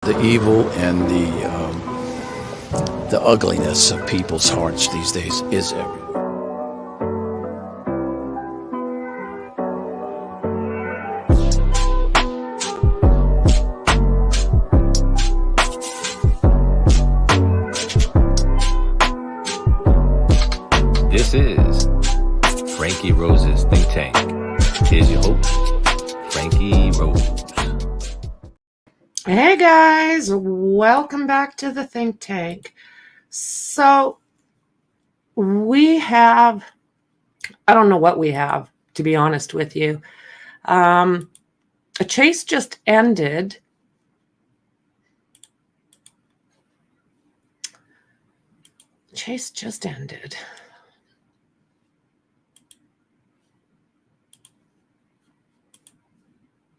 The evil and the ugliness of people's hearts these days is everywhere. This is Franky Rose's Think Tank. Here's your host, Franky Rose. Hey guys, welcome back to the Think Tank. So we have, I don't know what we have, to be honest with you. A chase just ended. Chase just ended.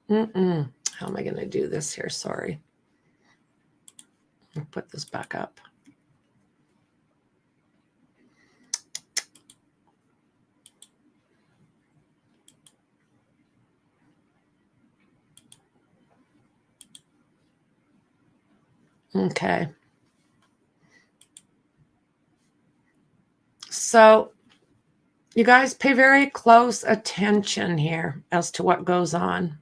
How am I going to do this here? Sorry. I'll put this back up. Okay. So you guys pay very close attention here as to what goes on.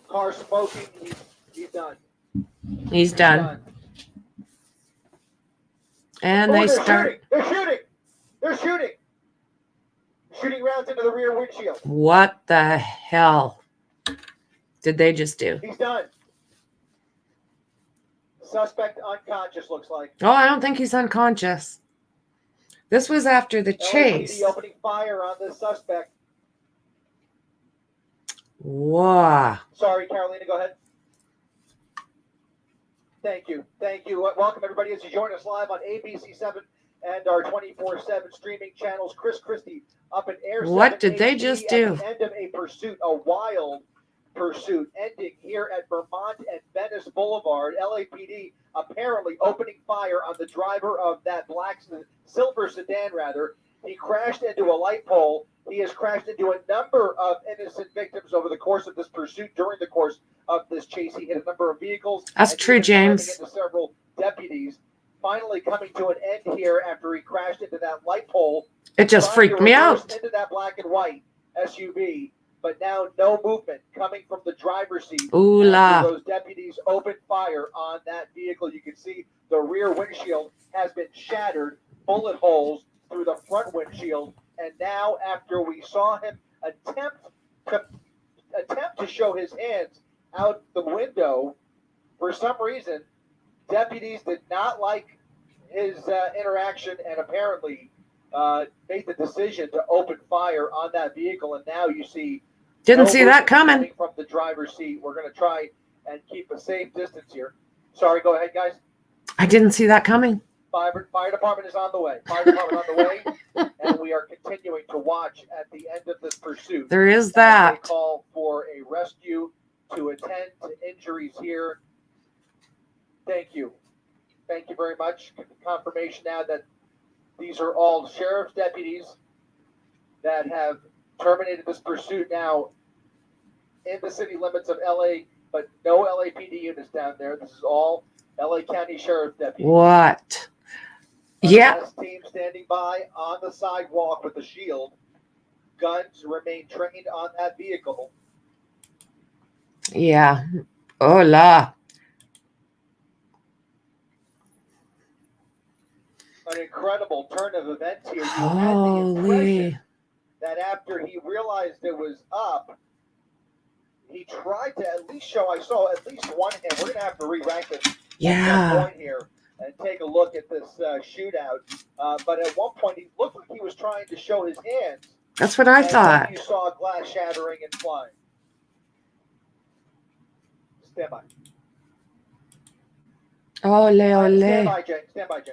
Car smoking, he's done. He's done. And they start. They're shooting. They're shooting. Shooting rounds into the rear windshield. What the hell did they just do? He's done. Suspect unconscious, looks like. Oh, I don't think he's unconscious. This was after the chase. LAPD opening fire on the suspect. Wow. Sorry, Carolina, go ahead. Thank you. Thank you. Welcome, everybody, as you join us live on ABC7 and our 24/7 streaming channels. Chris Christie up in Air 7. What did they just do? At the end of a pursuit, a wild pursuit, ending here at Vermont and Venice Boulevard. LAPD apparently opening fire on the driver of that silver sedan, rather. He crashed into a light pole. He has crashed into a number of innocent victims over the course of this pursuit. During the course of this chase, he hit a number of vehicles. That's true, James. Into several deputies. Finally coming to an end here after he crashed into that light pole. It just freaked me out. Into that black and white SUV, but now no movement coming from the driver's seat. Ooh la. Those deputies opened fire on that vehicle. You can see the rear windshield has been shattered, bullet holes through the front windshield. And now, after we saw him attempt to show his hands out the window, for some reason, deputies did not like his interaction and apparently made the decision to open fire on that vehicle. And now you see Didn't see that coming. From the driver's seat. We're going to try and keep a safe distance here. Sorry, go ahead, guys. I didn't see that coming. Fire department is on the way. Fire department on the way, and we are continuing to watch at the end of this pursuit. There is that. They call for a rescue to attend to injuries here. Thank you. Thank you very much. Confirmation now that these are all sheriff's deputies that have terminated this pursuit now in the city limits of LA, but no LAPD units down there. This is all LA County Sheriff deputies. What? Yeah. Team standing by on the sidewalk with the shield. Guns remain trained on that vehicle. Yeah. Hola. An incredible turn of events here. You Holy. had the impression that after he realized it was up, he tried to at least show, I saw at least one hand. We're going to have to re-rank it at some point here and take a look at this shootout. But at one point, he looked like he was trying to show his hands. That's what I thought. You saw glass shattering and flying. Stand by. Ole, ole. Stand by, Jay. Stand by, Jay.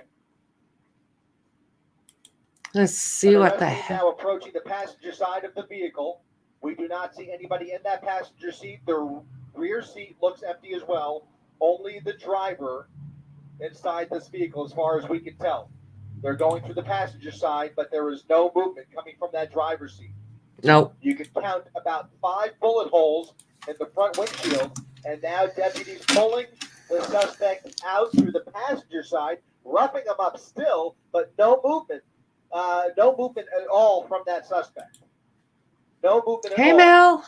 Let's see what the hell. Now approaching the passenger side of the vehicle. We do not see anybody in that passenger seat. The rear seat looks empty as well. Only the driver inside this vehicle, as far as we can tell. They're going through the passenger side, but there is no movement coming from that driver's seat. Nope. You can count about 5 bullet holes in the front windshield, and now deputies pulling the suspect out through the passenger side, roughing him up still, but no movement. No movement at all from that suspect. No movement at all. Hey, Mel.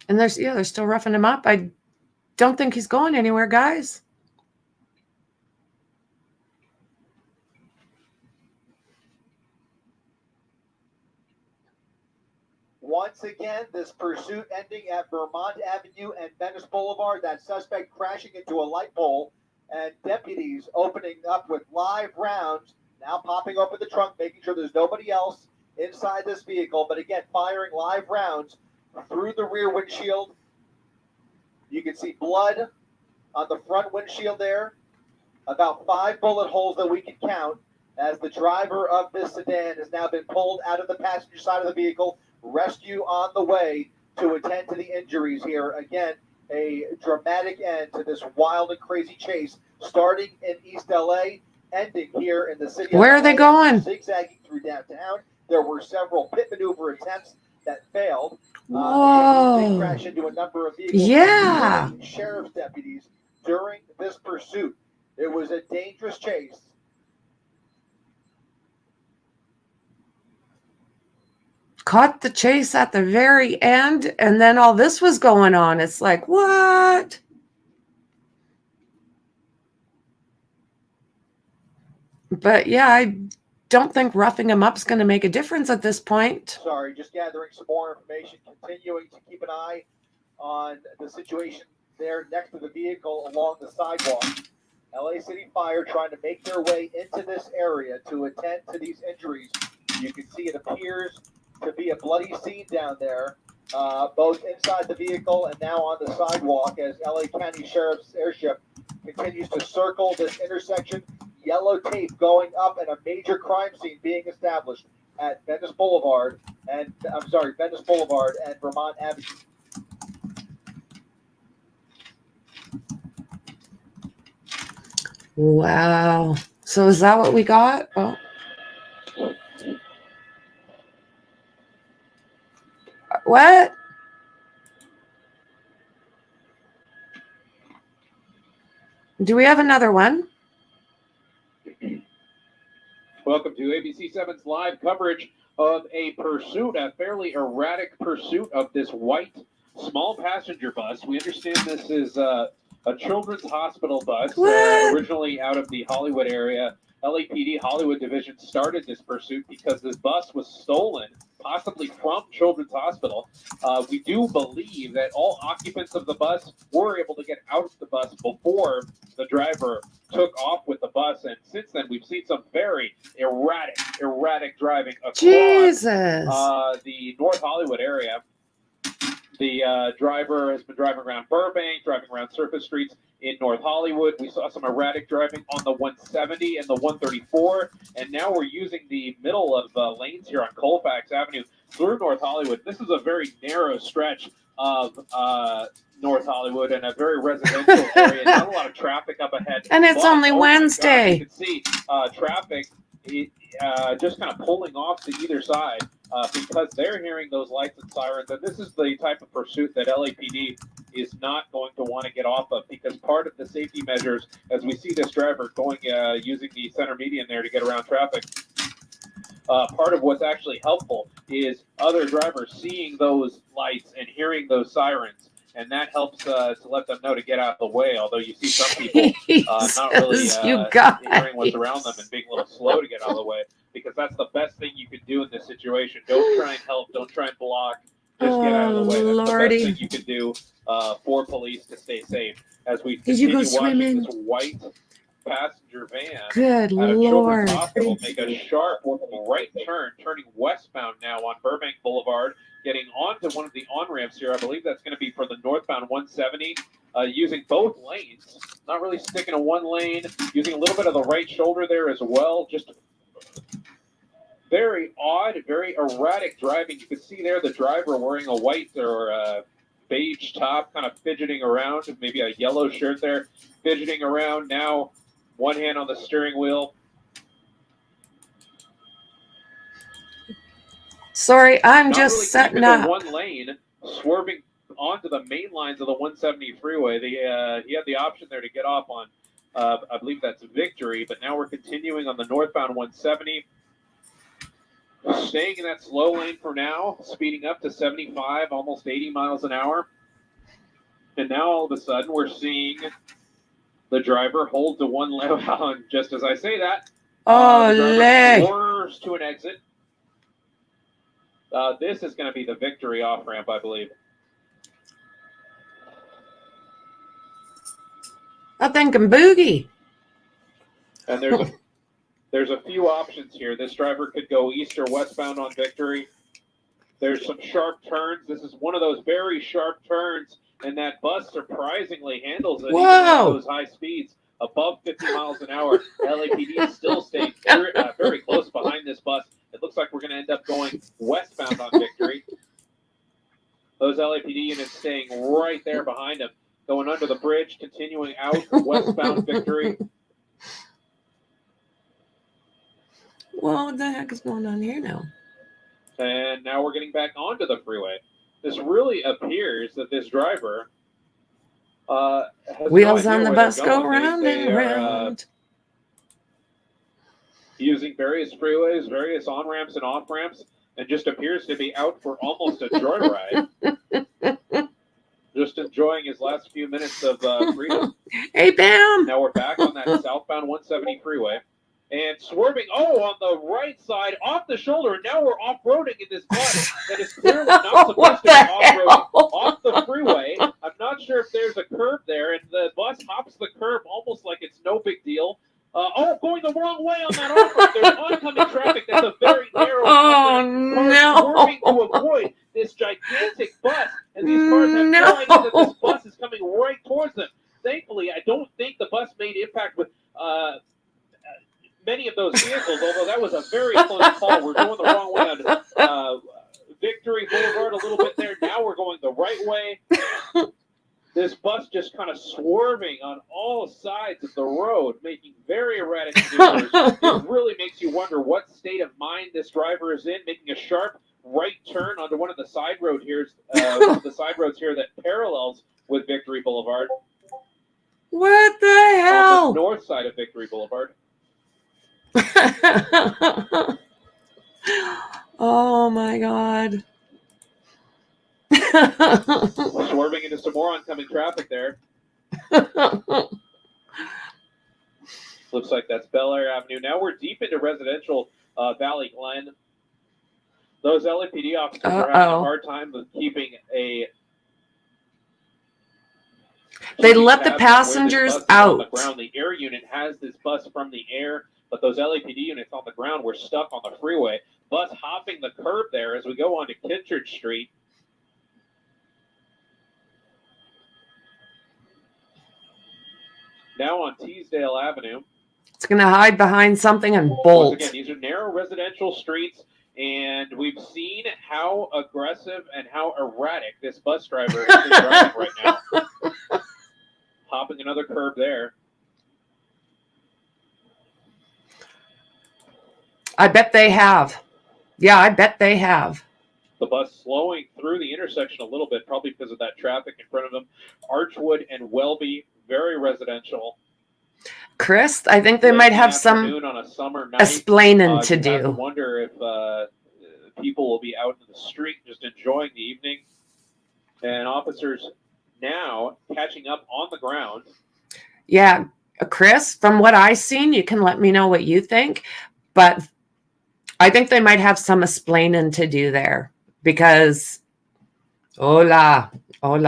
And they're still roughing him up. I don't think he's going anywhere, guys. Once again, this pursuit ending at Vermont Avenue and Venice Boulevard. That suspect crashing into a light pole, and deputies opening up with live rounds, now popping open the trunk, making sure there's nobody else inside this vehicle, but again, firing live rounds through the rear windshield. You can see blood on the front windshield there. About 5 bullet holes that we can count as the driver of this sedan has now been pulled out of the passenger side of the vehicle. Rescue on the way to attend to the injuries here. Again, a dramatic end to this wild and crazy chase, starting in East LA, ending here in the city. Where are they going? Zigzagging through downtown. There were several pit maneuver attempts that failed. Whoa. They crashed into a number of vehicles. Yeah. Sheriff's deputies during this pursuit. It was a dangerous chase. Caught the chase at the very end, and then all this was going on. It's like, what? But yeah, I don't think roughing him up is going to make a difference at this point. Sorry, just gathering some more information, continuing to keep an eye on the situation there next to the vehicle along the sidewalk. LA City Fire trying to make their way into this area to attend to these injuries. You can see it appears to be a bloody scene down there, both inside the vehicle and now on the sidewalk as LA County Sheriff's airship continues to circle this intersection. Yellow tape going up and a major crime scene being established at Venice Boulevard and Vermont Avenue. Wow. So is that what we got? Oh. What? Do we have another one? Welcome to ABC 7's live coverage of a pursuit, a fairly erratic pursuit of this white small passenger bus. We understand this is a children's hospital bus, originally out of the Hollywood area. LAPD Hollywood Division started this pursuit because this bus was stolen, possibly from Children's Hospital. We do believe that all occupants of the bus were able to get out of the bus before the driver took off with the bus, and since then we've seen some very erratic driving across the North Hollywood area. The driver has been driving around Burbank, driving around surface streets in North Hollywood. We saw some erratic driving on the 170 and the 134, and now we're using the middle of lanes here on Colfax Avenue through North Hollywood. This is a very narrow stretch of North Hollywood and a very residential area. Not a lot of traffic up ahead. And it's only Wednesday. You can see traffic just kind of pulling off to either side because they're hearing those lights and sirens. And this is the type of pursuit that LAPD is not going to want to get off of, because part of the safety measures, as we see this driver going using the center median there to get around traffic, part of what's actually helpful is other drivers seeing those lights and hearing those sirens. And that helps to let them know to get out of the way, although you see some people not really hearing what's around them and being a little slow to get out of the way, because that's the best thing you can do in this situation. Don't try and help. Don't try and block. Just get out of the way. That's the best thing you can do for police to stay safe. As we continue watching this white passenger van Good out of Lord. Children's Hospital make a sharp right turn, turning westbound now on Burbank Boulevard, getting onto one of the on-ramps here. I believe that's going to be for the northbound 170, using both lanes, not really sticking to one lane, using a little bit of the right shoulder there as well. Just very odd, very erratic driving. You can see there the driver wearing a white or beige top, kind of fidgeting around, maybe a yellow shirt there, fidgeting around. Now One hand on the steering wheel. Sorry, I'm Not just really setting keeping the up. one lane, swerving onto the main lines of the 170 freeway. He had the option there to get off on, I believe that's Victory, but now we're continuing on the northbound 170. Staying in that slow lane for now, speeding up to 75, almost 80 miles an hour. And now all of a sudden we're seeing the driver hold to one lane. Just as I say that, the driver swerves to an exit. This is going to be the Victory off-ramp, I believe. I'm thinking boogie. And there's a few options here. This driver could go east or westbound on Victory. There's some sharp turns. This is one of those very sharp turns, and that bus surprisingly handles it even at those high speeds, above 50 miles an hour. LAPD still staying very close behind this bus. It looks like we're going to end up going westbound on Victory. Those LAPD units staying right there behind them, going under the bridge, continuing out westbound Victory. Well, what the heck is going on here now? And now we're getting back onto the freeway. This really appears that this driver has wheels no on the idea where bus they're go going. round They and are, round. Using various freeways, various on-ramps and off-ramps, and just appears to be out for almost a joyride. Just enjoying his last few minutes of freedom. Hey, Bam! Now we're back on that southbound 170 freeway. And swerving, on the right side, off the shoulder, and now we're off-roading in this bus that is clearly not supposed to be off-roading. Off the freeway, I'm not sure if there's a curb there, and the bus hops the curb almost like it's no big deal. Going the wrong way on that off-ramp. There's oncoming traffic that's a very narrow off-ramp. Cars swerving to avoid this gigantic bus, and these cars have no idea that this bus is coming right towards them. Thankfully, I don't think the bus made impact with many of those vehicles, although that was a very close call. We're going the wrong way on Victory Boulevard a little bit there. Now we're going the right way. This bus just kind of swerving on all sides of the road, making very erratic maneuvers. It really makes you wonder what state of mind this driver is in, making a sharp right turn onto one of the side roads here that parallels with Victory Boulevard. What the hell? On the north side of Victory Boulevard. Oh my God. Swerving into some more oncoming traffic there. Looks like that's Bel Air Avenue. Now we're deep into residential Valley Glen. Those LAPD officers are having a hard time with keeping a... They let the passengers out. On the ground. The air unit has this bus from the air, but those LAPD units on the ground were stuck on the freeway. Bus hopping the curb there as we go on to Kittredge Street. Now on Teasdale Avenue. It's going to hide behind something and bolt. Once again, these are narrow residential streets, and we've seen how aggressive and how erratic this bus driver is driving right now. Hopping another curb there. I bet they have. Yeah, I bet they have. The bus slowing through the intersection a little bit, probably because of that traffic in front of them. Archwood and Welby, very residential. Chris, I think they might have some on a summer night, explaining to you do. have to wonder if people will be out in the street just enjoying the evening. And officers now catching up on the ground. Yeah, Chris, from what I've seen, you can let me know what you think. But I think they might have some explaining to do there because, hola. Or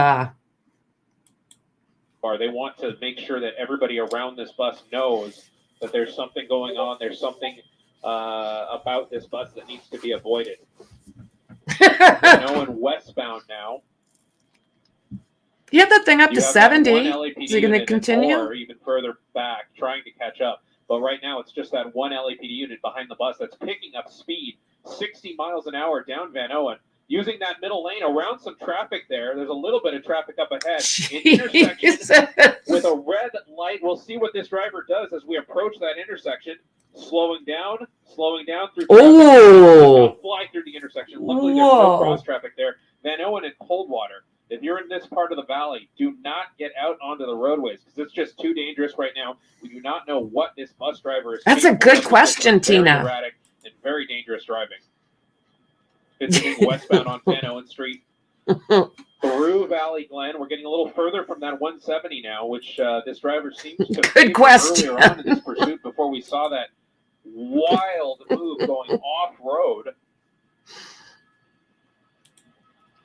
they want to make sure that everybody around this bus knows that there's something going on. There's something about this bus that needs to be avoided. Going westbound now. You have that thing up to 70. Is it going to continue? Or even further back, trying to catch up. But right now, it's just that one LAPD unit behind the bus that's picking up speed, 60 miles an hour down Van Owen. using that middle lane around some traffic there. There's a little bit of traffic up ahead. An intersection with a red light. We'll see what this driver does as we approach that intersection. Slowing down through traffic. Oh. Fly through the intersection. Luckily, there's no cross traffic there. Van Owen and Coldwater. If you're in this part of the valley, do not get out onto the roadways because it's just too dangerous right now. We do not know what this bus driver is. That's a good question, Tina. Erratic and very dangerous driving. Continuing westbound on Van Owen Street. Through Valley Glen. We're getting a little further from that 170 now, which this driver seems to good question. Earlier on in this pursuit before we saw that wild move going off-road.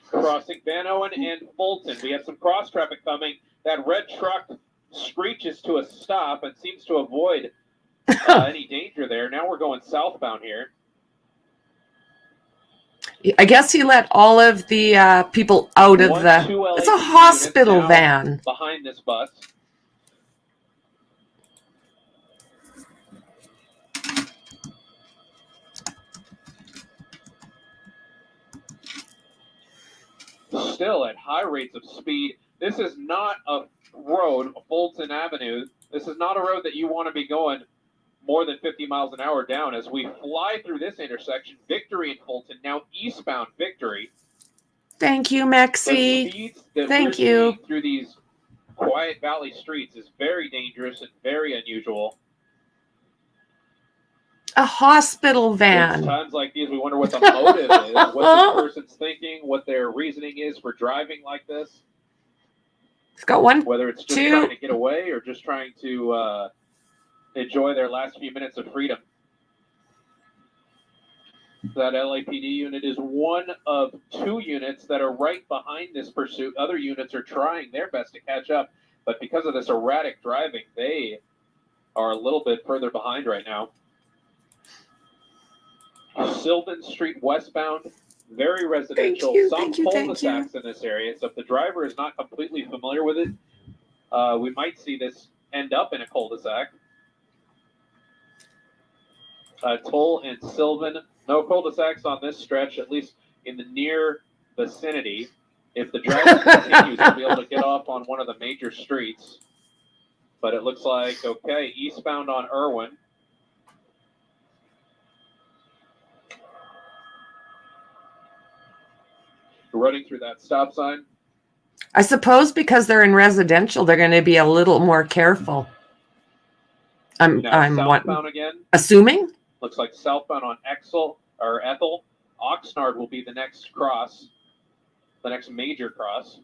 Crossing Van Owen and Fulton. We have some cross traffic coming. That red truck screeches to a stop and seems to avoid any danger there. Now we're going southbound here. I guess he let all of the people out of the... It's a hospital van. Behind this bus. Still at high rates of speed. This is not a road, Fulton Avenue. This is not a road that you want to be going more than 50 miles an hour down as we fly through this intersection. Victory in Fulton, now eastbound Victory. Thank you, Mexi. Thank you. Through these quiet valley streets is very dangerous and very unusual. A hospital van. It's times like these, we wonder what the motive is, what this person's thinking, what their reasoning is for driving like this. It's got one, whether it's just trying to get away or just trying to enjoy their last few minutes of freedom. That LAPD unit is one of 2 units that are right behind this pursuit. Other units are trying their best to catch up, but because of this erratic driving, they are a little bit further behind right now. Sylvan Street westbound, very residential. Some cul-de-sacs in this area, so if the driver is not completely familiar with it, we might see this end up in a cul-de-sac. Toll and Sylvan, no cul-de-sacs on this stretch, at least in the near vicinity. If the driver continues, he'll be able to get off on one of the major streets. But it looks like, okay, eastbound on Irwin. Running through that stop sign. I suppose because they're in residential, they're going to be a little more careful. I'm southbound again. Assuming. Looks like southbound on Ethel. Oxnard will be the next cross, the next major cross.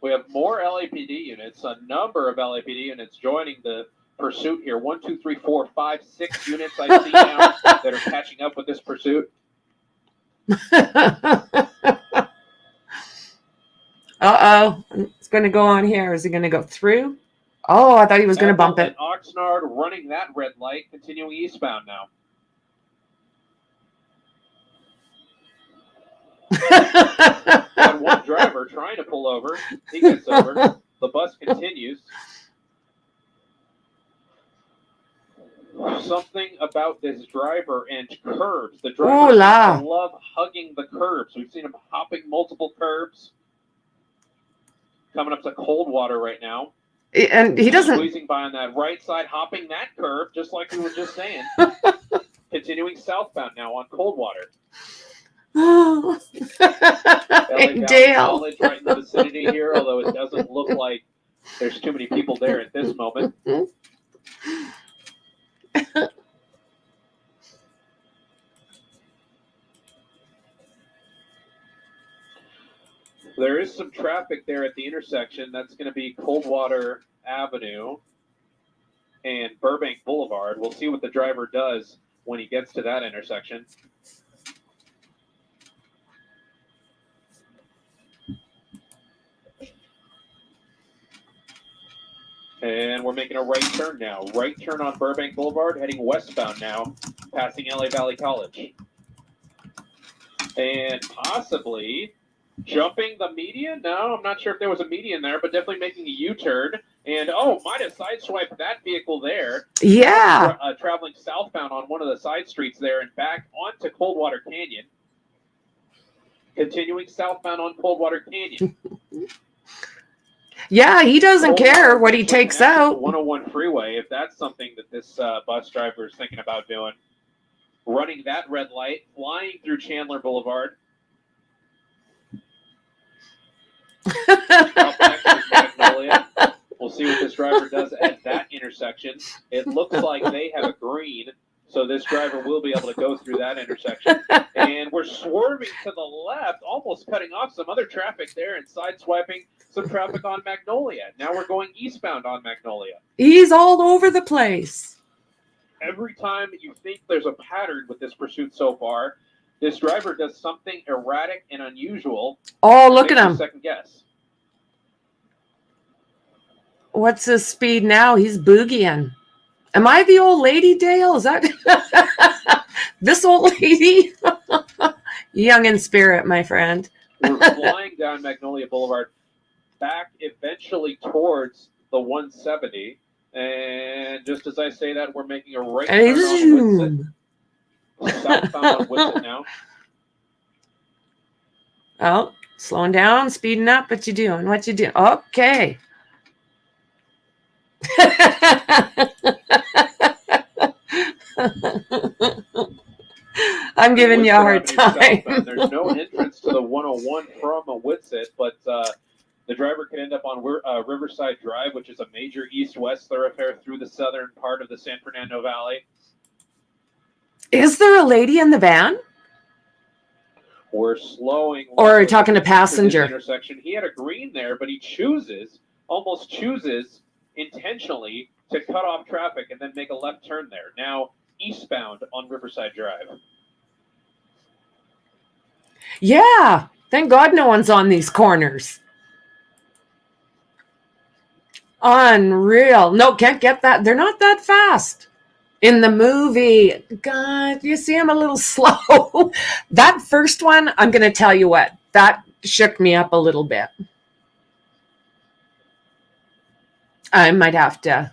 We have more LAPD units, a number of LAPD units joining the pursuit here. 1, 2, 3, 4, 5, 6 units I see now that are catching up with this pursuit. Uh-oh. It's going to go on here. Is he going to go through? Oh, I thought he was going to bump it. Oxnard running that red light, continuing eastbound now. And one driver trying to pull over. He gets over. The bus continues. Something about this driver and curbs. The driver love hugging the curbs. We've seen him hopping multiple curbs. Coming up to Coldwater right now. And he doesn't... Squeezing by on that right side, hopping that curb, just like we were just saying. Continuing southbound now on Coldwater. Oh. Dale. Right in the vicinity here, although it doesn't look like there's too many people there at this moment. There is some traffic there at the intersection. That's going to be Coldwater Avenue and Burbank Boulevard. We'll see what the driver does when he gets to that intersection. And we're making a right turn now. Right turn on Burbank Boulevard, heading westbound now, passing LA Valley College. And possibly jumping the median? No, I'm not sure if there was a median there, but definitely making a U-turn. And, might have sideswiped that vehicle there. Yeah. Traveling southbound on one of the side streets there and back onto Coldwater Canyon. Continuing southbound on Coldwater Canyon. Yeah, he doesn't care what he takes out. The 101 freeway, if that's something that this bus driver is thinking about doing. Running that red light, flying through Chandler Boulevard. Up next is Magnolia. We'll see what this driver does at that intersection. It looks like they have a green, so this driver will be able to go through that intersection. And we're swerving to the left, almost cutting off some other traffic there and sideswiping some traffic on Magnolia. Now we're going eastbound on Magnolia. He's all over the place. Every time you think there's a pattern with this pursuit so far, this driver does something erratic and unusual. Oh, look at him. Second guess. What's his speed now? He's boogieing. Am I the old lady, Dale? Is that this old lady? Young in spirit, my friend. We're flying down Magnolia Boulevard, back eventually towards the 170. And just as I say that, we're making a right turn on Whitsett. Southbound on Whitsett now. Oh, slowing down, speeding up. What you doing? What you doing? Okay. I'm giving you a hard time. There's no entrance to the 101 from a Whitsett, but the driver could end up on Riverside Drive, which is a major east-west thoroughfare through the southern part of the San Fernando Valley. Is there a lady in the van? We're slowing. Or talking to passenger. Intersection. He had a green there, but he almost chooses intentionally to cut off traffic and then make a left turn there. Now eastbound on Riverside Drive. Yeah. Thank God no one's on these corners. Unreal. No, can't get that. They're not that fast. In the movie, God, you see I'm a little slow. That first one, I'm going to tell you what, that shook me up a little bit. I might have to.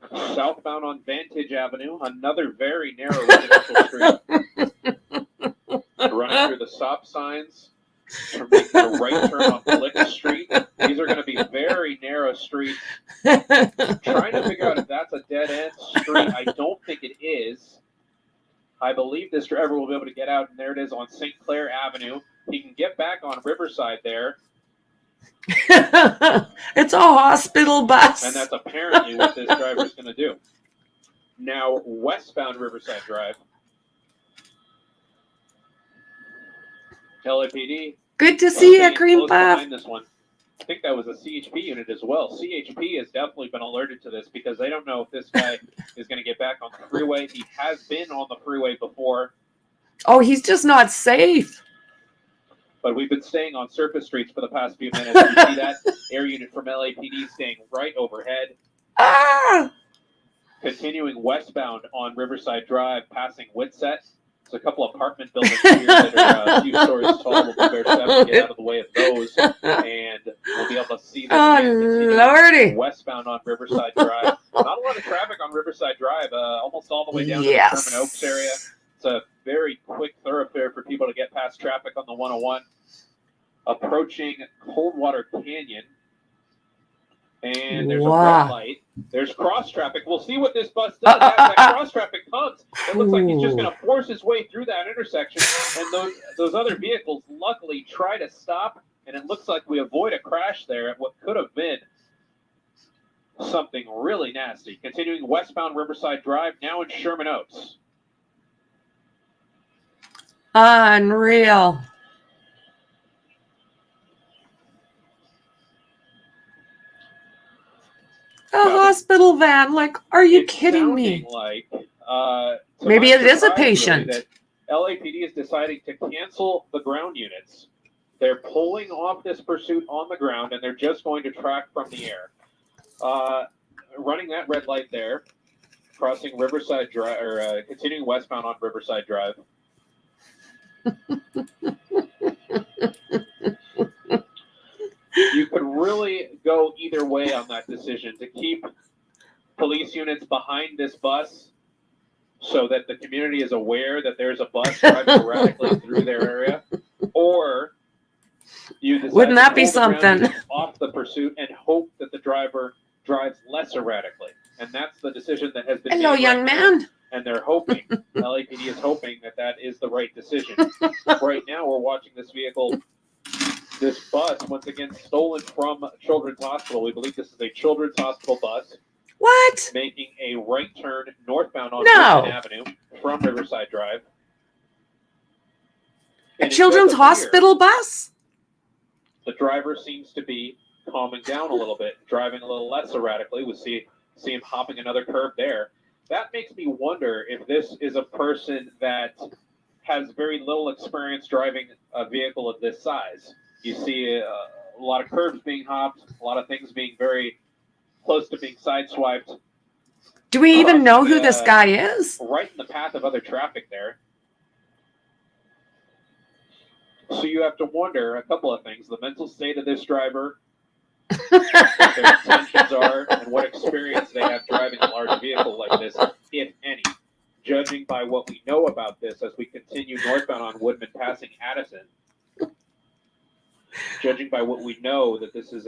Southbound on Vantage Avenue, another very narrow residential street. Running through the stop signs, making a right turn on Blick Street. These are going to be very narrow streets. Trying to figure out if that's a dead-end street. I don't think it is. I believe this driver will be able to get out, and there it is on St. Clair Avenue. He can get back on Riverside there. It's a hospital bus. And that's apparently what this driver is going to do. Now, westbound Riverside Drive. LAPD. Good to see you, Cream Puff. This one. I think that was a CHP unit as well. CHP has definitely been alerted to this because they don't know if this guy is going to get back on the freeway. He has been on the freeway before. Oh, he's just not safe. But we've been staying on surface streets for the past few minutes. You see that air unit from LAPD staying right overhead. Ah! Continuing westbound on Riverside Drive, passing Whitsett. There's a couple apartment buildings here that are a few stories tall. We'll be to get out of the way of those, and we'll be able to see this. Oh, Lordy. Westbound on Riverside Drive. Not a lot of traffic on Riverside Drive, almost all the way down to the Sherman Oaks area. It's a very quick thoroughfare for people to get past traffic on the 101. Approaching Coldwater Canyon. And there's a red light. There's cross traffic. We'll see what this bus does as that cross traffic comes. It looks like he's just going to force his way through that intersection. And those other vehicles luckily try to stop. And it looks like we avoid a crash there at what could have been something really nasty. Continuing westbound Riverside Drive, now in Sherman Oaks. Unreal. A hospital van. Like, are you kidding me? Like, maybe it is a patient. Really, that LAPD is deciding to cancel the ground units. They're pulling off this pursuit on the ground, and they're just going to track from the air. Running that red light there, crossing Riverside Drive, or continuing westbound on Riverside Drive. You could really go either way on that decision, to keep police units behind this bus so that the community is aware that there's a bus driving erratically through their area, or You decide Wouldn't to that be pull the ground something? units off the pursuit and hope that the driver drives less erratically. And that's the decision that has been Hello, made young right now. man. And they're hoping, LAPD is hoping that that is the right decision. Right now, we're watching this vehicle, this bus, once again stolen from Children's Hospital. We believe this is a Children's Hospital bus. What? Making a right turn northbound on No. Woodman Avenue from Riverside Drive. A And it children's does appear hospital bus? the driver seems to be calming down a little bit, driving a little less erratically. We see him hopping another curb there. That makes me wonder if this is a person that has very little experience driving a vehicle of this size. You see a lot of curbs being hopped, a lot of things being very close to being sideswiped. Do we even know who this guy is? Right in the path of other traffic there. So you have to wonder a couple of things: the mental state of this driver, what their intentions are, and what experience they have driving a large vehicle like this, if any. Judging by what we know about this as we continue northbound on Woodman passing Addison, judging by what we know that this is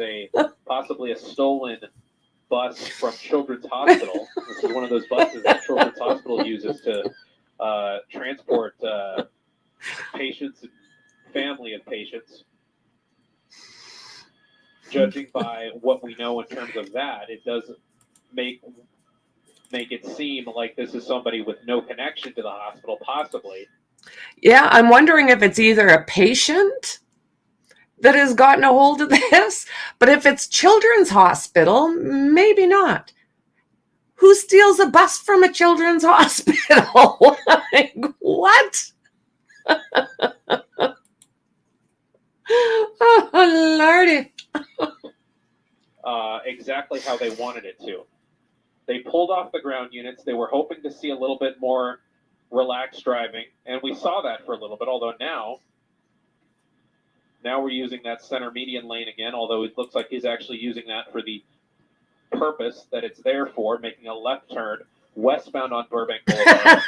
possibly a stolen bus from Children's Hospital. This is one of those buses that Children's Hospital uses to transport patients and family of patients. Judging by what we know in terms of that, it does make it seem like this is somebody with no connection to the hospital, possibly. Yeah, I'm wondering if it's either a patient that has gotten a hold of this, but if it's Children's Hospital, maybe not. Who steals a bus from a children's hospital? Like, what? Oh, Lordy. Exactly how they wanted it to. They pulled off the ground units. They were hoping to see a little bit more relaxed driving, and we saw that for a little bit, although now we're using that center median lane again, although it looks like he's actually using that for the purpose that it's there for, making a left turn westbound on Burbank Boulevard,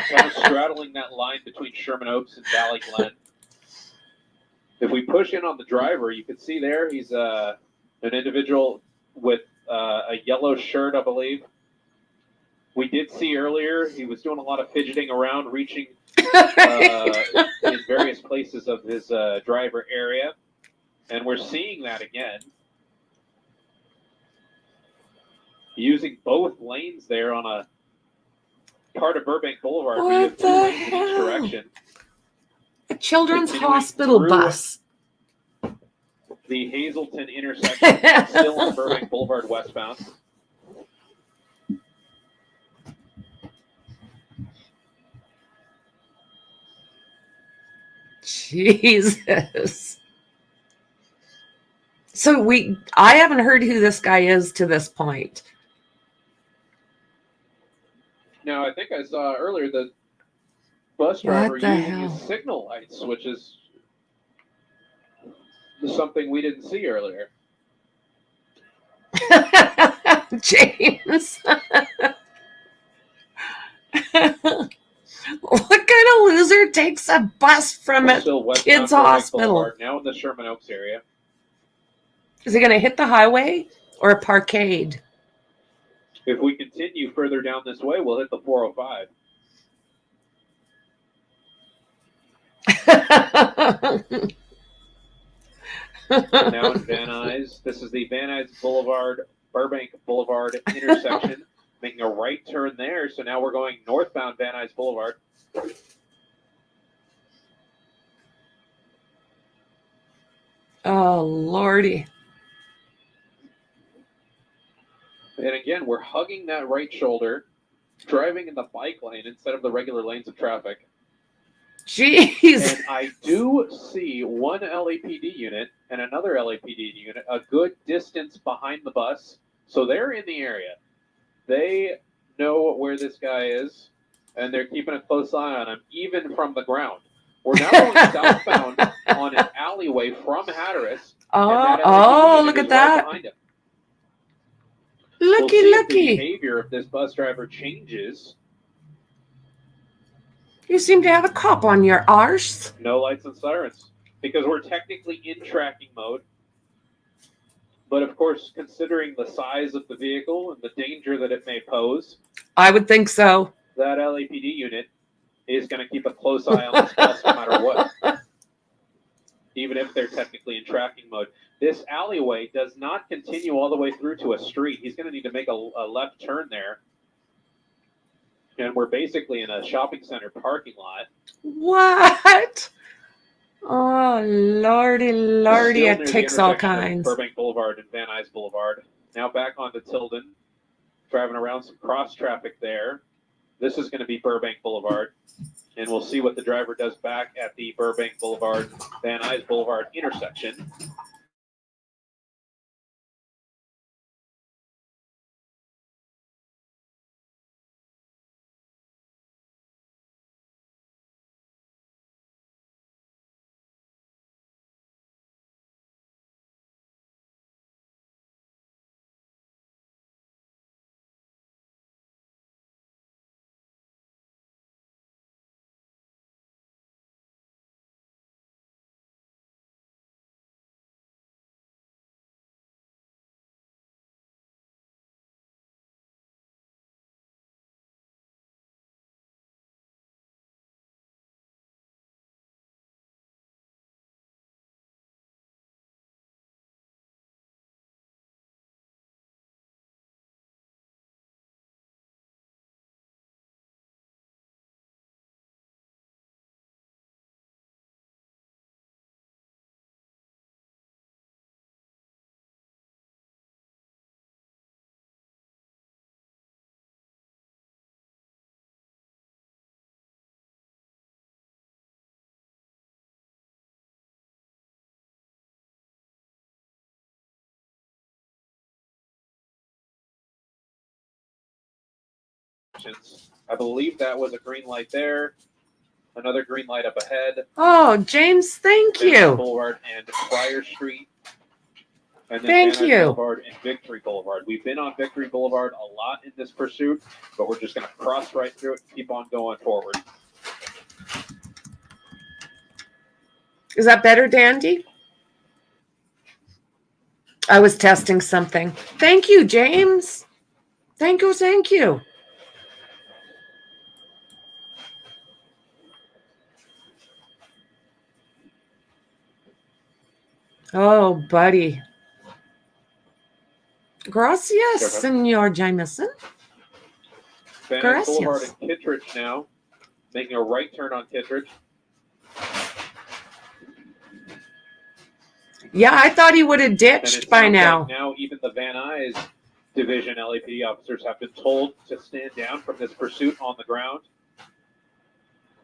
kind of straddling that line between Sherman Oaks and Valley Glen. If we push in on the driver, you can see there he's an individual with a yellow shirt, I believe. We did see earlier he was doing a lot of fidgeting around, reaching in various places of his driver area. And we're seeing that again. Using both lanes there on a part of Burbank Boulevard. What we have two the lanes in each hell? direction. A children's Continuing hospital through bus. The Hazleton intersection, still on Burbank Boulevard westbound. Jesus. So I haven't heard who this guy is to this point. Now, I think I saw earlier the bus driver What the using hell? his signal lights, which is something we didn't see earlier. James. What kind of loser takes a bus from a Still westbound kid's Burbank hospital? Boulevard, now in the Sherman Oaks area. Is he going to hit the highway or a parkade? If we continue further down this way, we'll hit the 405. Now in Van Nuys. This is the Van Nuys Boulevard, Burbank Boulevard intersection. Making a right turn there. So now we're going northbound Van Nuys Boulevard. Oh, Lordy. And again, we're hugging that right shoulder, driving in the bike lane instead of the regular lanes of traffic. Jeez. And I do see one LAPD unit and another LAPD unit a good distance behind the bus. So they're in the area. They know where this guy is, and they're keeping a close eye on him, even from the ground. We're now going southbound on an alleyway from Hatteras. Look at that. Behind him. Looky, We'll see if the looky. behavior of this bus driver changes. You seem to have a cop on your arse. No lights and sirens. because we're technically in tracking mode. But of course, considering the size of the vehicle and the danger that it may pose, I would think so. that LAPD unit is going to keep a close eye on this bus no matter what, even if they're technically in tracking mode. This alleyway does not continue all the way through to a street. He's going to need to make a left turn there. And we're basically in a shopping center parking lot. What? Oh, lordy, lordy, Still it near the takes all intersection of kinds. Burbank Boulevard and Van Nuys Boulevard. Now back onto Tilden, driving around some cross traffic there. This is going to be Burbank Boulevard, and we'll see what the driver does back at the Burbank Boulevard, Van Nuys Boulevard intersection. I believe that was a green light there. Another green light up ahead. Oh, James, thank Van Nuys you. Boulevard and Pryor Street. And then Thank Van Nuys you. Boulevard and Victory Boulevard. We've been on Victory Boulevard a lot in this pursuit, but we're just going to cross right through it and keep on going forward. Is that better, Dandy? I was testing something. Thank you, James. Thank you, thank you. Oh, buddy. Gracias, Senor Jameson. Van Nuys Gracias. Boulevard and Kittredge now, making a right turn on Kittredge. Yeah, I thought he would have And ditched it by sounds now. like now even the Van Nuys Division LAPD officers have been told to stand down from this pursuit on the ground.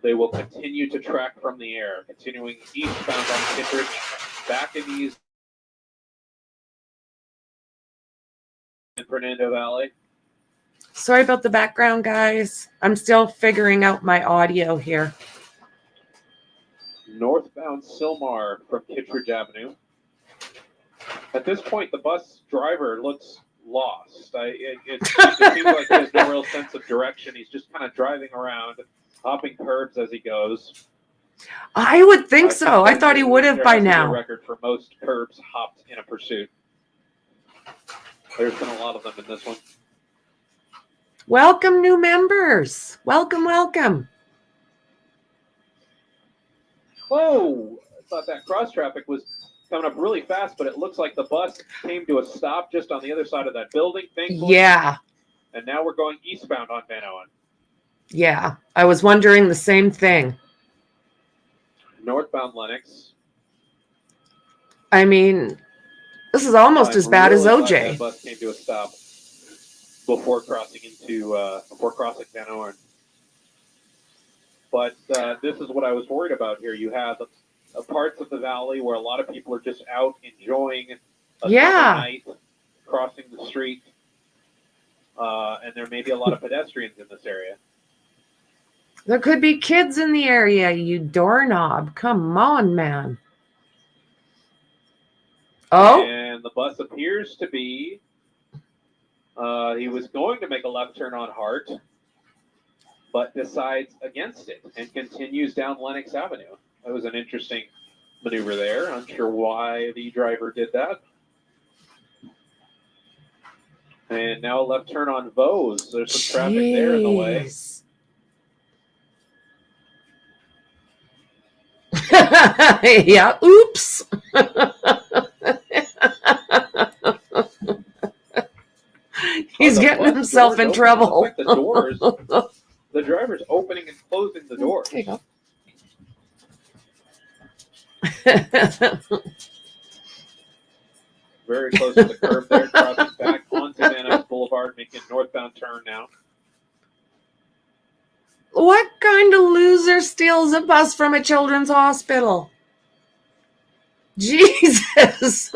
They will continue to track from the air, continuing eastbound on Kittredge, back in these in Fernando Valley. Sorry about the background, guys. I'm still figuring out my audio here. Northbound Silmar from Kittredge Avenue. At this point, the bus driver looks lost. It seems like he has no real sense of direction. He's just kind of driving around, hopping curbs as he goes. I would think so. I thought he would have by There has to be a now. record for most curbs hopped in a pursuit. There's been a lot of them in this one. Welcome, new members. Welcome, welcome. Whoa! I thought that cross traffic was coming up really fast, but it looks like the bus came to a stop just on the other side of that building, thankfully. Yeah, And now we're going eastbound on Van Nuys. yeah. I was wondering the same thing. Northbound Lenox. I mean, this is almost as bad as really glad OJ. that bus came to a stop before crossing Van Nuys. But this is what I was worried about here. You have parts of the valley where a lot of people are just out enjoying a summer night, crossing the street, and there may be a lot of pedestrians in this area. There could be kids in the area, you doorknob. Come on, man. Oh, And the bus appears to be, he was going to make a left turn on Hart, but decides against it and continues down Lenox Avenue. That was an interesting maneuver there. Unsure why the driver did that. And now a left turn on Vose. There's some traffic there in the way. Jeez. Yeah, oops. He's getting himself in trouble. Like the doors, the driver's opening and closing the doors. There you go. Very close to the curb there, crossing back onto Van Nuys Boulevard, making a northbound turn now. What kind of loser steals a bus from a children's hospital? Jesus.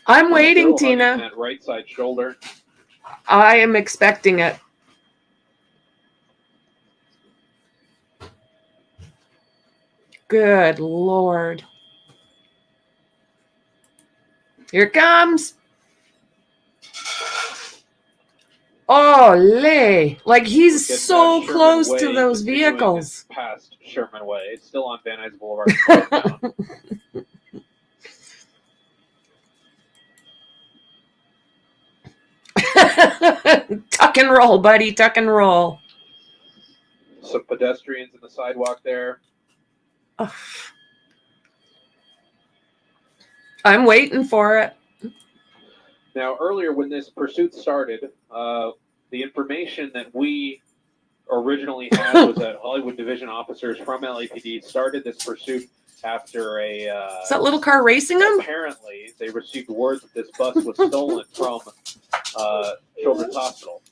I'm waiting, Still hugging Tina. that right side shoulder. I am expecting it. Good Lord. Here it comes. Ole. Like he's Gets so past Sherman close Way, to those continuing vehicles. Past Sherman Way. It's still on Van Nuys Boulevard. Northbound. Tuck and roll, buddy. Tuck and roll. Some pedestrians in the sidewalk there. Ugh. I'm waiting for it. Now, earlier when this pursuit started, the information that we originally had was that Hollywood Division officers from LAPD started this pursuit after a... Is that little car racing him? Apparently, they received word that this bus was stolen from Children's Hospital.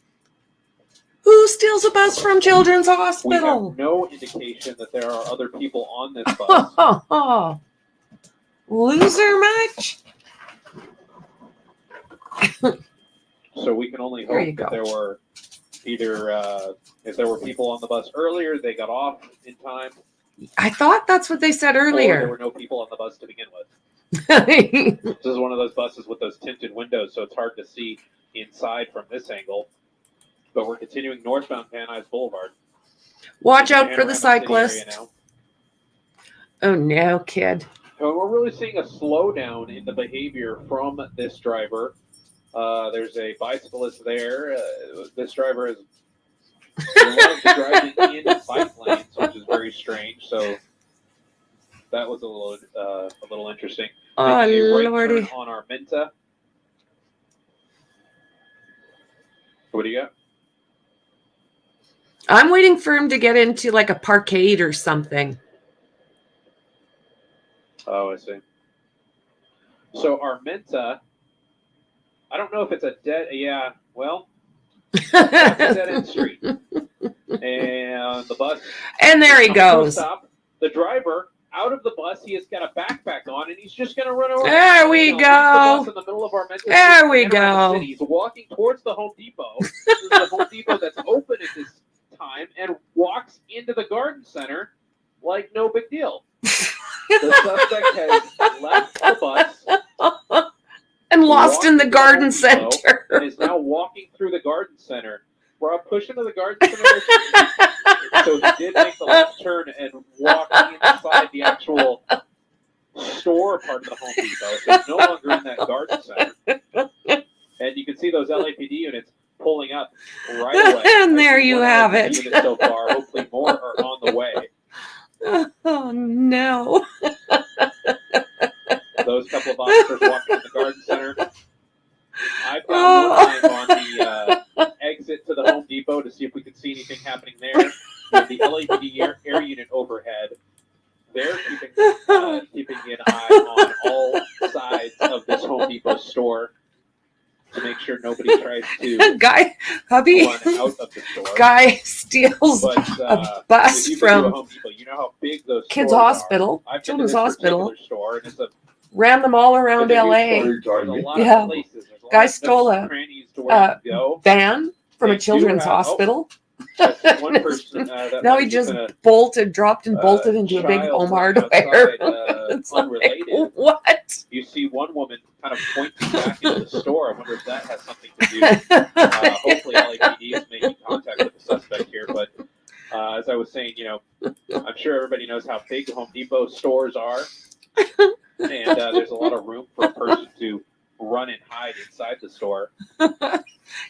Who steals a bus from Children's We Hospital? have no indication that there are other people on this bus. Loser much? So we can only There you hope that go. there were either, if there were people on the bus earlier, they got off in time. I thought that's what they said Or there earlier. were no people on the bus to begin with. This is one of those buses with those tinted windows, so it's hard to see inside from this angle. But we're continuing northbound Van Nuys Boulevard. Watch out for Panorama the City area cyclist. now. Oh no, kid. So we're really seeing a slowdown in the behavior from this driver. There's a bicyclist there. This driver is loves driving in bike lanes, which is very strange. So that was a little interesting. Oh Making a right lordy. turn on Armenta. What do you got? I'm waiting for him to get into like a parkade or something. Oh, I see. So Armenta, I don't know if it's a dead. Yeah, well, it's a dead end street, and the bus. And there he comes to a goes. Stop. The driver out of the bus. He has got a backpack on, and he's just going to run over. There we The go. bus in the middle of Armenta. There we Panorama go. City. He's walking towards the Home Depot. This is the Home Depot that's open at this time, and walks into the garden center like no big deal. The suspect has left the bus And lost in the garden Home Depot, center. and is now walking through the garden center. We're up pushing to the garden center. So he did make the left turn and walk inside the actual store part of the Home Depot. So he's no longer in that garden center. And you can see those LAPD units pulling up right away. And there I see you one have LAPD it. unit so far. Hopefully more are on the way. Oh no. Those couple of officers walking in the garden center. I've got one eye on the exit to the Home Depot to see if we can see anything happening there. With the LAPD air unit overhead, they're keeping an eye on all sides of this Home Depot store to make sure nobody tries to Guy, hubby, run out of the store. guy steals But a bus if you've been to a from Home Depot, you know how big those Kids stores Hospital, are. I've been to Children's this Hospital. particular store, and it's a ran them all around it's a LA. huge store. There's a lot Yeah. of places. There's a lot Guy of stole nooks and a, crannies to where you go. Van from They a do children's have- hospital. That's one person. That Now might he just have been dropped and bolted into a big child home running hardware. outside, It's like, unrelated. what? You see one woman kind of pointing back into the store. I wonder if that has something to do. Hopefully, LAPD is making contact with the suspect here. But as I was saying, I'm sure everybody knows how big Home Depot stores are. And there's a lot of room for a person to run and hide inside the store.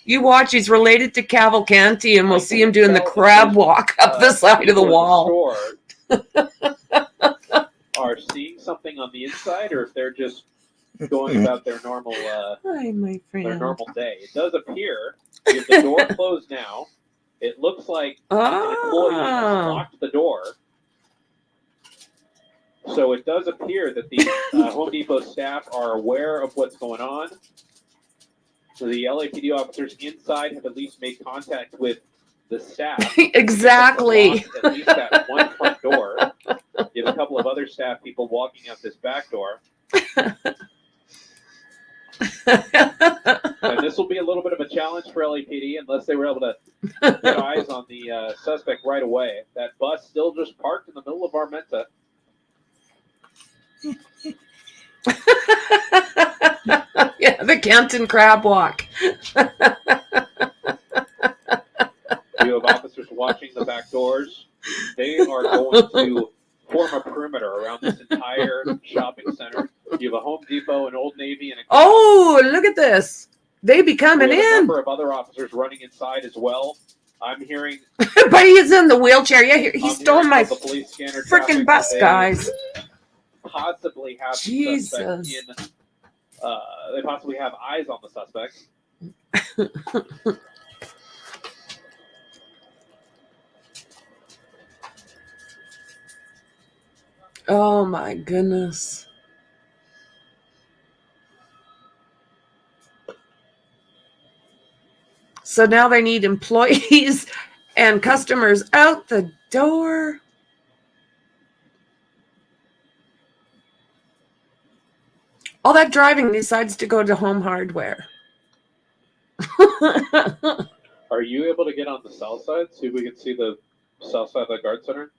You watch, he's related to Cavalcanti, and we'll see him doing the Tell crab if walk up the side of the people in wall. store are seeing something on the inside, or if they're just going about their normal Hi, my friend. their normal day. It does appear, with the door closed now, it looks like an employee has locked the door. So it does appear that the Home Depot staff are aware of what's going on. So the LAPD officers inside have at least made contact with the staff. Exactly. At least that one front door. You have a couple of other staff people walking out this back door. And this will be a little bit of a challenge for LAPD unless they were able to get eyes on the suspect right away. That bus still just parked in the middle of Armenta. Yeah, the Canton crab walk. You have officers watching the back doors. They are going to form a perimeter around this entire shopping center. You have a Home Depot, an Old Navy, and a Oh, look at this. They be coming we have a in. number of other officers running inside as well. I'm hearing But he's in the wheelchair. Yeah, he stole my the police scanner freaking bus, guys. Possibly have the Jesus. suspect in. They possibly have eyes on the suspect. Oh my goodness. So now they need employees and customers out the door. All that driving decides to go to Home Hardware. Are you able to get on the south side? See if we can see the south side of the Garden Center.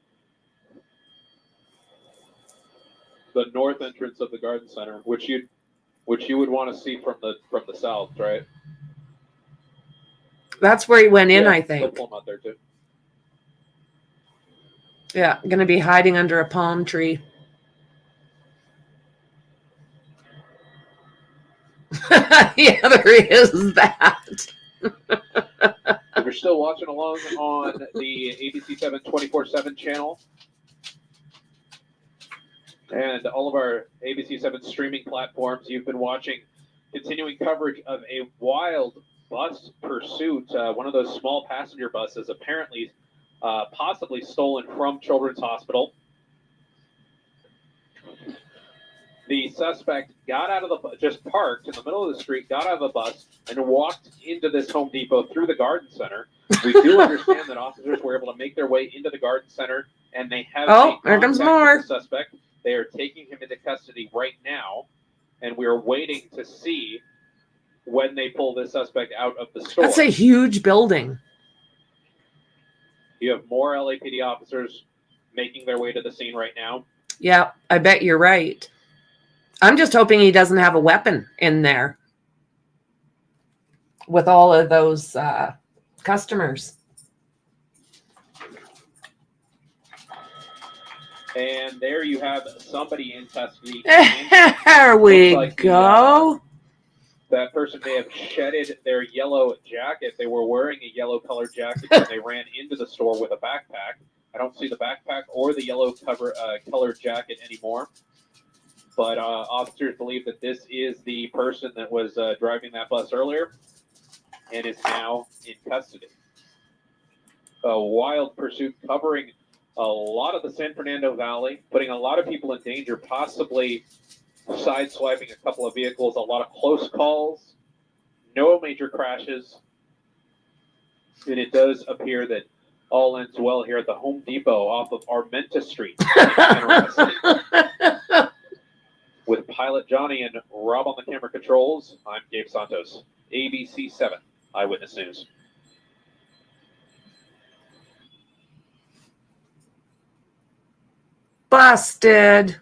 The north entrance of the Garden Center, which you would want to see from the south, right? That's where he went in, Yeah, I they'll think. pull him out there too. Yeah, going to be hiding under a palm tree. Yeah, there is that. If you're still watching along on the ABC 7 24/7 channel and all of our ABC 7 streaming platforms, you've been watching continuing coverage of a wild bus pursuit. One of those small passenger buses apparently possibly stolen from Children's Hospital. The suspect got out of the bus, just parked in the middle of the street, got out of the bus, and walked into this Home Depot through the Garden Center. We do understand that officers were able to make their way into the Garden Center, and they have made there comes contact more. with the suspect. They are taking him into custody right now, and we are waiting to see when they pull this suspect out of the store. That's a huge building. You have more LAPD officers making their way to the scene right now. Yeah, I bet you're right. I'm just hoping he doesn't have a weapon in there with all of those customers. And there you have somebody in custody. There we like go. That person may have shedded their yellow jacket. They were wearing a yellow colored jacket when they ran into the store with a backpack. I don't see the backpack or the yellow colored jacket anymore. But officers believe that this is the person that was driving that bus earlier and is now in custody. A wild pursuit covering a lot of the San Fernando Valley, putting a lot of people in danger, possibly sideswiping a couple of vehicles, a lot of close calls, no major crashes. And it does appear that all ends well here at the Home Depot off of Armenta Street. With Pilot Johnny and Rob on the camera controls, I'm Gabe Santos, ABC 7 Eyewitness News. Busted.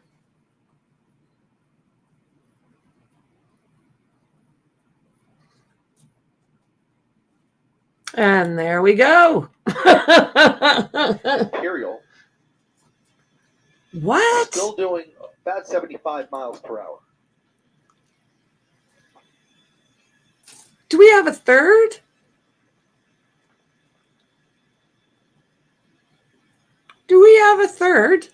And And there we go. Imperial What? still doing about 75 miles per hour. Do we have a third? Do we have a third?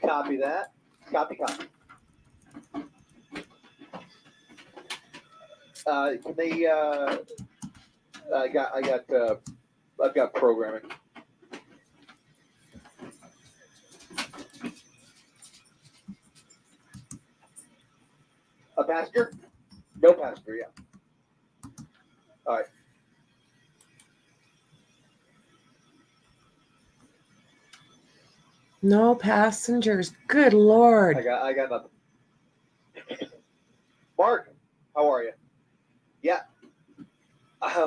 Copy that. Copy. Can they? I've got programming. A passenger? No passenger. Yeah. All right. No passengers. Good Lord. I got nothing. Mark, how are you? Yeah.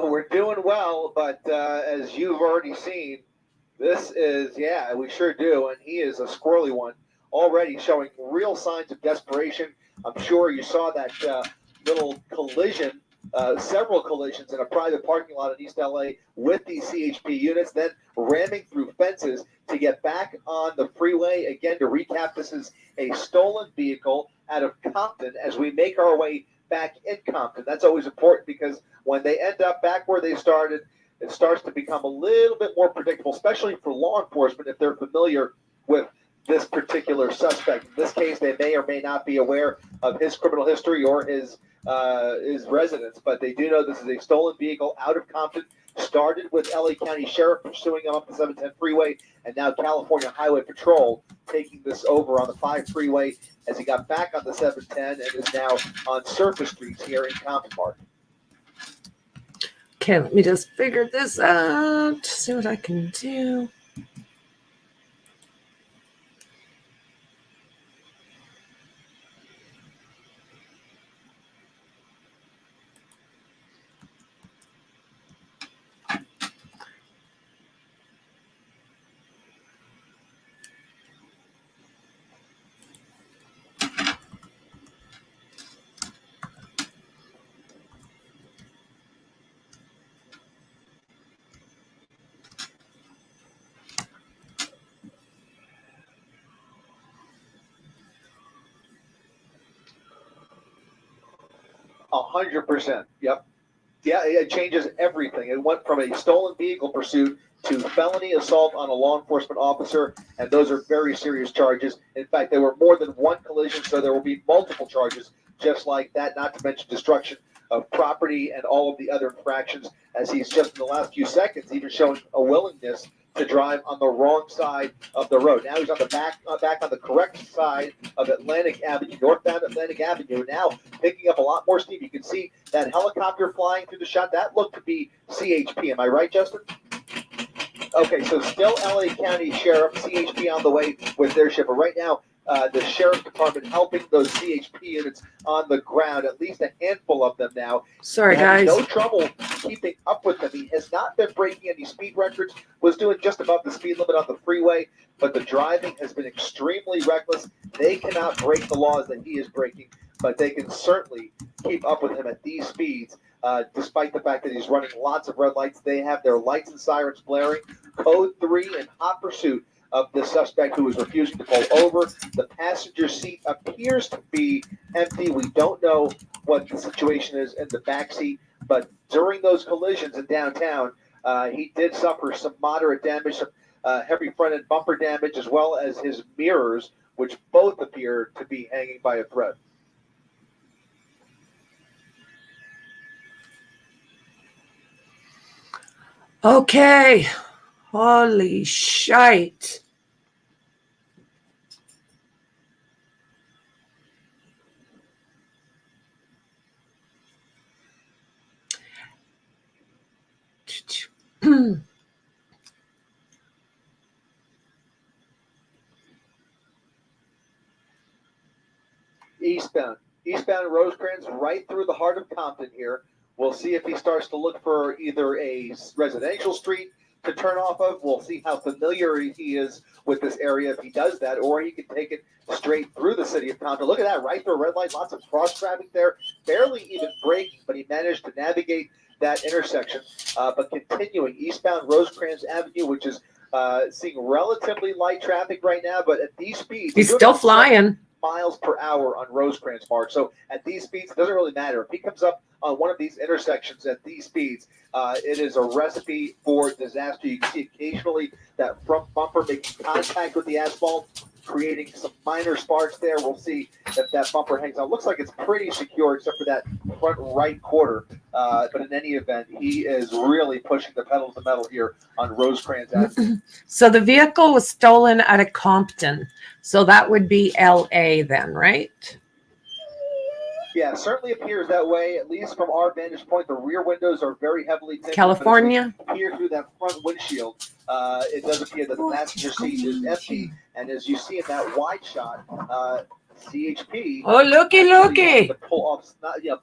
We're doing well, but as you've already seen, this is, yeah, we sure do, and he is a squirrely one, already showing real signs of desperation. I'm sure you saw that little collision, several collisions in a private parking lot in East LA with these CHP units, then ramming through fences to get back on the freeway. Again, to recap, this is a stolen vehicle out of Compton as we make our way back in Compton. That's always important because when they end up back where they started, it starts to become a little bit more predictable, especially for law enforcement if they're familiar with this particular suspect. In this case, they may or may not be aware of his criminal history or his residence, but they do know this is a stolen vehicle out of Compton, started with LA County Sheriff pursuing him up the 710 freeway, and now California Highway Patrol taking this over on the 5 freeway as he got back on the 710 and is now on surface streets here in Compton, Mark. Okay, let me just figure this out. See what I can do. A 100%. Yep. Yeah, it changes everything. It went from a stolen vehicle pursuit to felony assault on a law enforcement officer, and those are very serious charges. In fact, there were more than one collision, so there will be multiple charges just like that, not to mention destruction of property and all of the other infractions, as he's just in the last few seconds even showing a willingness to drive on the wrong side of the road. Now he's on the back on the correct side of Atlantic Avenue, northbound Atlantic Avenue, now picking up a lot more steam. You can see that helicopter flying through the shot. That looked to be CHP. Am I right, Justin? Okay, so still LA County Sheriff, CHP on the way with their ship. But right now, the Sheriff's Department helping those CHP units on the ground, at least a handful of them now. Sorry, guys. No trouble keeping up with them. He has not been breaking any speed records, was doing just above the speed limit on the freeway, but the driving has been extremely reckless. They cannot break the laws that he is breaking, but they can certainly keep up with him at these speeds. Despite the fact that he's running lots of red lights, they have their lights and sirens blaring. Code 3 in hot pursuit of the suspect who is refusing to pull over. The passenger seat appears to be empty. We don't know what the situation is in the back seat, but during those collisions in downtown, he did suffer some moderate damage, some heavy front-end bumper damage, as well as his mirrors, which both appear to be hanging by a thread. Okay. Holy shite. Eastbound Rosecrans, right through the heart of Compton here. We'll see if he starts to look for either a residential street to turn off of. We'll see how familiar he is with this area if he does that, or he can take it straight through the city of Compton. Look at that, right through a red light, lots of cross traffic there, barely even braking, but he managed to navigate that intersection. But continuing eastbound Rosecrans Avenue, which is seeing relatively light traffic right now, but at these speeds, He's still flying. miles per hour on Rosecrans, Mark. So at these speeds, it doesn't really matter. If he comes up on one of these intersections at these speeds, it is a recipe for disaster. You can see occasionally that front bumper making contact with the asphalt, creating some minor sparks there. We'll see if that bumper hangs on. Looks like it's pretty secure except for that front right quarter. But in any event, he is really pushing the pedal to the metal here on Rosecrans Avenue. So the vehicle was stolen out of Compton. So that would be LA then, right? Yeah, it certainly appears that way, at least from our vantage point. The rear windows are very heavily tinted. California. Here through that front windshield, it does appear that the passenger seat is empty. And as you see in that wide shot, CHP. Oh, looky. Pull off,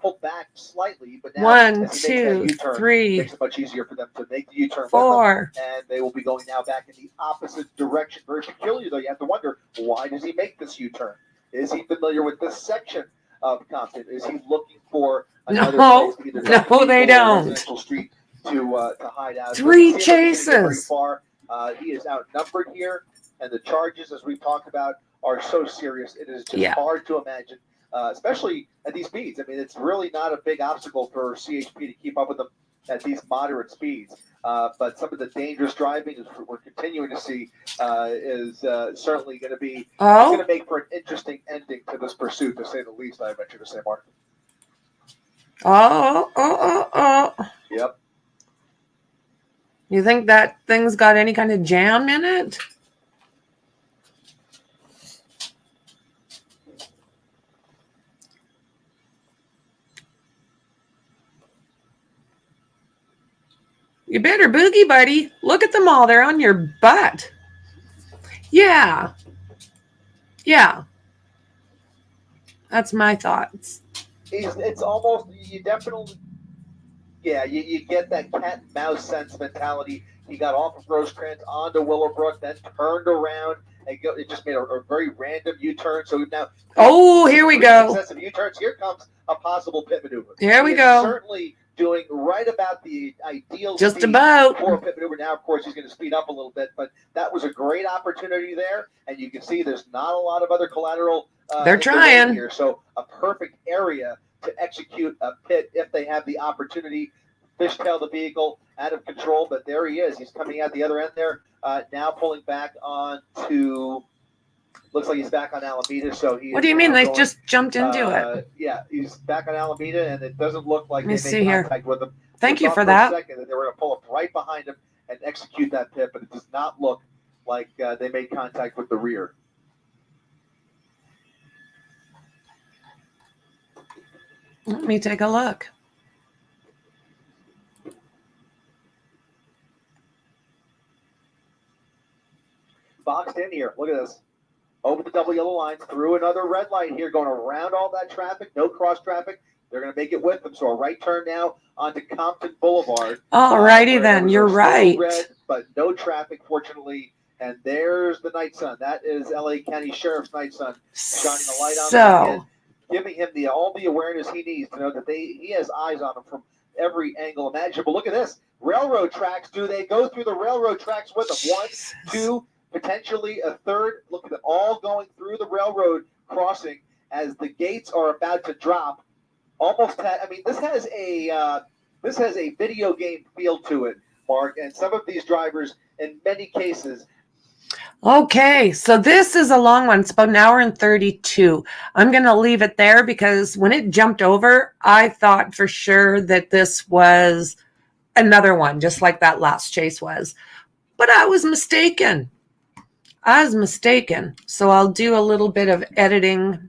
pull back slightly, but now 1, as he makes that 2, U-turn, 3, makes it much easier for them to make the U-turn. 4. And they will be going now back in the opposite direction. Very peculiar, though. You have to wonder, why does he make this U-turn? Is he familiar with this section of Compton? Is he looking for another place to either no, they don't. residential street to hide out? Three So chases. Very chases. far. He is outnumbered here, and the charges, as we've talked about, are so serious. It is just hard to imagine, especially at these speeds. I mean, it's really not a big obstacle for CHP to keep up with them at these moderate speeds. But some of the dangerous driving, as we're continuing to see, is certainly going to be going to make for an interesting ending to this pursuit, to say the least, I venture to say, Mark. Yep. You think that thing's got any kind of jam in it? You better boogie, buddy. Look at them all. They're on your butt. Yeah. Yeah. That's my thoughts. It's almost, you definitely, you get that cat and mouse sense mentality. He got off of Rosecrans onto Willowbrook, then turned around and it just made a very random U-turn. So now, here we go. Successive U-turns. Here comes a possible pit maneuver. Here we go. Certainly doing right about the ideal just speed about for a pit maneuver. Now, of course, he's going to speed up a little bit, but that was a great opportunity there, and you can see there's not a lot of other collateral. They're trying here, so a perfect area to execute a pit if they have the opportunity. Fishtail the vehicle out of control, but there he is. He's coming out the other end there, now pulling back on to. Looks like he's back on Alameda. So he. What do you mean? They just jumped into it. Yeah, he's back on Alameda, and it doesn't look like Let me they made contact with him. Thank you for a that. second that they were going to pull up right behind him and execute that pit, but it does not look like they made contact with the rear. Let me take a look. Boxed in here. Look at this. Over the double yellow lines, through another red light here, going around all that traffic. No cross traffic. They're going to make it with them. So a right turn now onto Compton Boulevard. All righty then. You're right. Red, but no traffic, fortunately. And there's the night sun. That is LA County Sheriff's night sun shining a light on him, giving him all the awareness he needs to know that he has eyes on him from every angle imaginable. Look at this. Railroad tracks. Do they go through the railroad tracks with them? 1, 2, potentially a third. Look at them all going through the railroad crossing as the gates are about to drop. This has a video game feel to it, Mark. And some of these drivers, in many cases. Okay, so this is a long one. It's about an hour and 32. I'm going to leave it there because when it jumped over, I thought for sure that this was another one, just like that last chase was. But I was mistaken. So I'll do a little bit of editing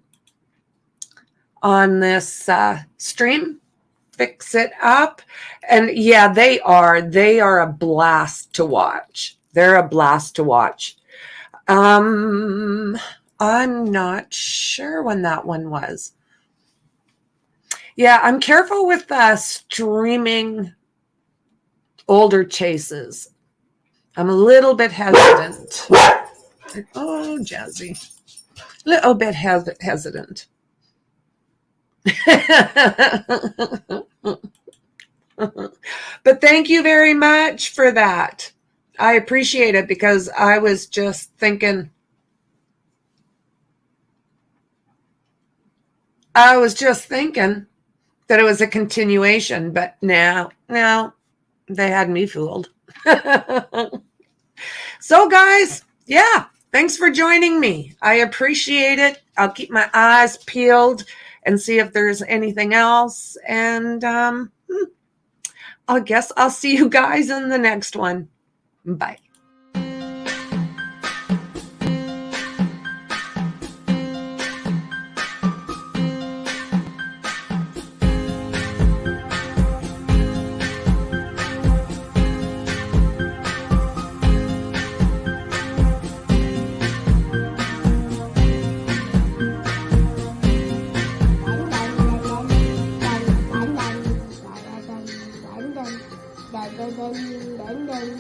on this stream, fix it up. And yeah, they are a blast to watch. They're a blast to watch. I'm not sure when that one was. Yeah, I'm careful with streaming older chases. I'm a little bit hesitant. Oh, Jazzy. Little bit hesitant. But thank you very much for that. I appreciate it, because I was just thinking that it was a continuation, but no, they had me fooled. So guys, yeah, thanks for joining me. I appreciate it. I'll keep my eyes peeled and see if there's anything else. And I guess I'll see you guys in the next one. Bye.